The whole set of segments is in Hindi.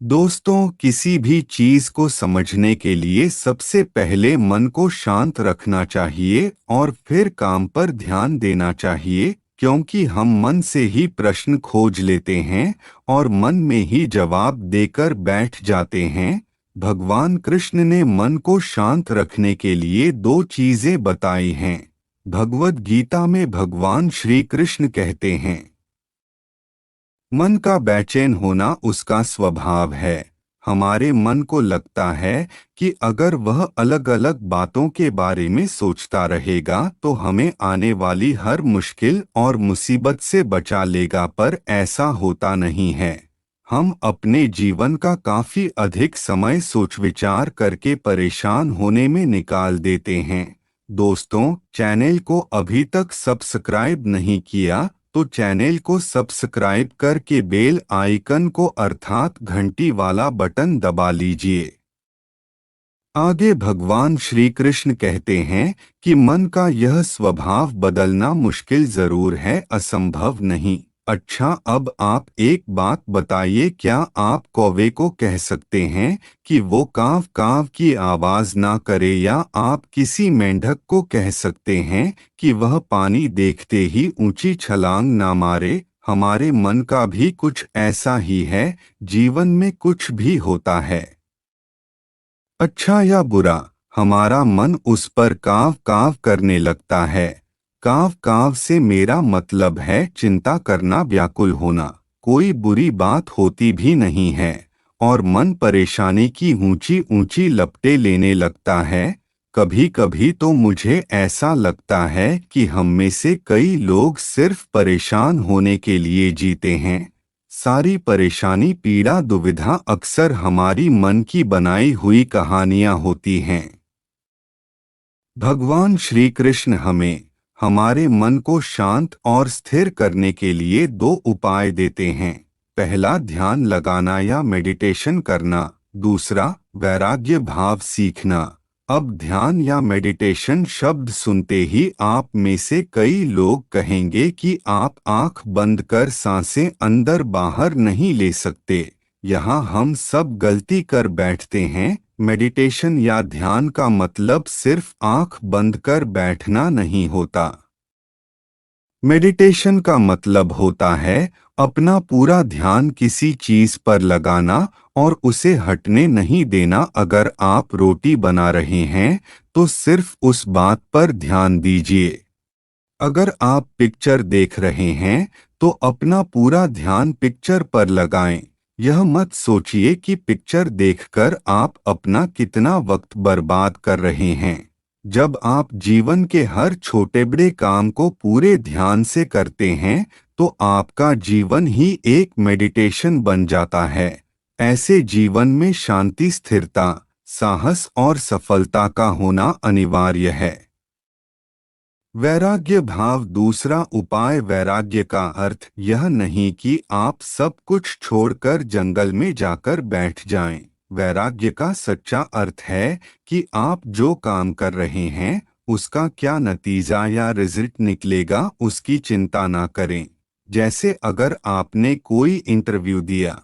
दोस्तों, किसी भी चीज को समझने के लिए सबसे पहले मन को शांत रखना चाहिए और फिर काम पर ध्यान देना चाहिए, क्योंकि हम मन से ही प्रश्न खोज लेते हैं और मन में ही जवाब देकर बैठ जाते हैं। भगवान कृष्ण ने मन को शांत रखने के लिए दो चीजें बताई हैं। भगवद गीता में भगवान श्री कृष्ण कहते हैं, मन का बेचैन होना उसका स्वभाव है। हमारे मन को लगता है कि अगर वह अलग अलग बातों के बारे में सोचता रहेगा तो हमें आने वाली हर मुश्किल और मुसीबत से बचा लेगा, पर ऐसा होता नहीं है। हम अपने जीवन का काफी अधिक समय सोच विचार करके परेशान होने में निकाल देते हैं। दोस्तों, चैनल को अभी तक सब्सक्राइब नहीं किया तो चैनल को सब्सक्राइब करके बेल आइकन को अर्थात घंटी वाला बटन दबा लीजिए। आगे भगवान श्री कृष्ण कहते हैं कि मन का यह स्वभाव बदलना मुश्किल जरूर है, असंभव नहीं। अच्छा, अब आप एक बात बताइए, क्या आप कौवे को कह सकते हैं कि वो काव काव की आवाज ना करे, या आप किसी मेंढक को कह सकते हैं कि वह पानी देखते ही ऊंची छलांग ना मारे? हमारे मन का भी कुछ ऐसा ही है। जीवन में कुछ भी होता है, अच्छा या बुरा, हमारा मन उस पर काव काव करने लगता है। काव काव से मेरा मतलब है चिंता करना, व्याकुल होना। कोई बुरी बात होती भी नहीं है और मन परेशानी की ऊंची ऊंची लपटें लेने लगता है। कभी कभी तो मुझे ऐसा लगता है कि हम में से कई लोग सिर्फ परेशान होने के लिए जीते हैं। सारी परेशानी, पीड़ा, दुविधा अक्सर हमारी मन की बनाई हुई कहानियां होती हैं। भगवान श्री कृष्ण हमें हमारे मन को शांत और स्थिर करने के लिए दो उपाय देते हैं। पहला, ध्यान लगाना या मेडिटेशन करना। दूसरा, वैराग्य भाव सीखना। अब ध्यान या मेडिटेशन शब्द सुनते ही आप में से कई लोग कहेंगे कि आप आंख बंद कर सांसें अंदर बाहर नहीं ले सकते। यहाँ हम सब गलती कर बैठते हैं। मेडिटेशन या ध्यान का मतलब सिर्फ आंख बंद कर बैठना नहीं होता। मेडिटेशन का मतलब होता है अपना पूरा ध्यान किसी चीज पर लगाना और उसे हटने नहीं देना। अगर आप रोटी बना रहे हैं तो सिर्फ उस बात पर ध्यान दीजिए। अगर आप पिक्चर देख रहे हैं तो अपना पूरा ध्यान पिक्चर पर लगाएं। यह मत सोचिए कि पिक्चर देखकर आप अपना कितना वक्त बर्बाद कर रहे हैं। जब आप जीवन के हर छोटे बड़े काम को पूरे ध्यान से करते हैं तो आपका जीवन ही एक मेडिटेशन बन जाता है। ऐसे जीवन में शांति, स्थिरता, साहस और सफलता का होना अनिवार्य है। वैराग्य भाव, दूसरा उपाय। वैराग्य का अर्थ यह नहीं कि आप सब कुछ छोड़कर जंगल में जाकर बैठ जाएं। वैराग्य का सच्चा अर्थ है कि आप जो काम कर रहे हैं उसका क्या नतीजा या रिजल्ट निकलेगा उसकी चिंता ना करें। जैसे अगर आपने कोई इंटरव्यू दिया,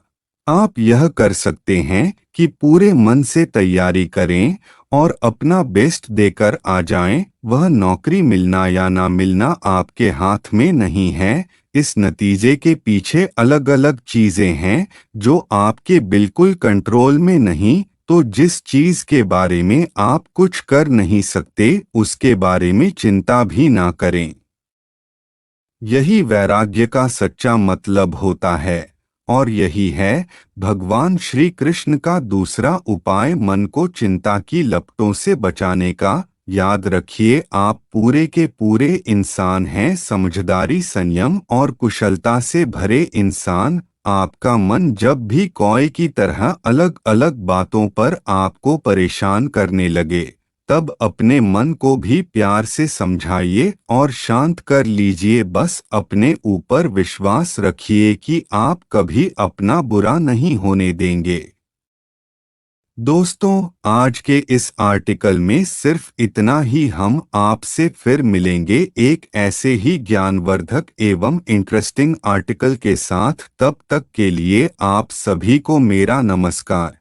आप यह कर सकते हैं कि पूरे मन से तैयारी करें और अपना बेस्ट देकर आ जाएं। वह नौकरी मिलना या ना मिलना आपके हाथ में नहीं है। इस नतीजे के पीछे अलग अलग चीजें हैं जो आपके बिल्कुल कंट्रोल में नहीं। तो जिस चीज के बारे में आप कुछ कर नहीं सकते उसके बारे में चिंता भी ना करें। यही वैराग्य का सच्चा मतलब होता है और यही है भगवान श्री कृष्ण का दूसरा उपाय, मन को चिंता की लपटों से बचाने का। याद रखिए, आप पूरे के पूरे इंसान हैं, समझदारी, संयम और कुशलता से भरे इंसान। आपका मन जब भी कौए की तरह अलग अलग बातों पर आपको परेशान करने लगे तब अपने मन को भी प्यार से समझाइए और शांत कर लीजिए। बस अपने ऊपर विश्वास रखिए कि आप कभी अपना बुरा नहीं होने देंगे। दोस्तों, आज के इस आर्टिकल में सिर्फ इतना ही। हम आपसे फिर मिलेंगे एक ऐसे ही ज्ञानवर्धक एवं इंटरेस्टिंग आर्टिकल के साथ। तब तक के लिए आप सभी को मेरा नमस्कार।